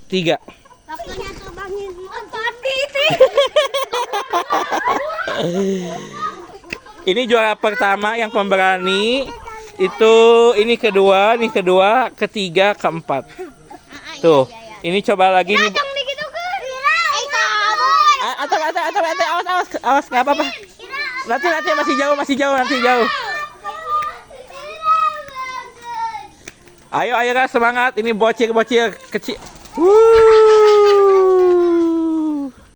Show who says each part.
Speaker 1: 3.
Speaker 2: Waktunya terbangin tadi.
Speaker 1: Ini juara pertama yang pemberani. Ini kedua, ketiga, keempat. Tuh, ini coba lagi nih. Awas, nggak apa-apa. Nanti masih jauh. Ayo Ra, semangat. Ini bocil kecil.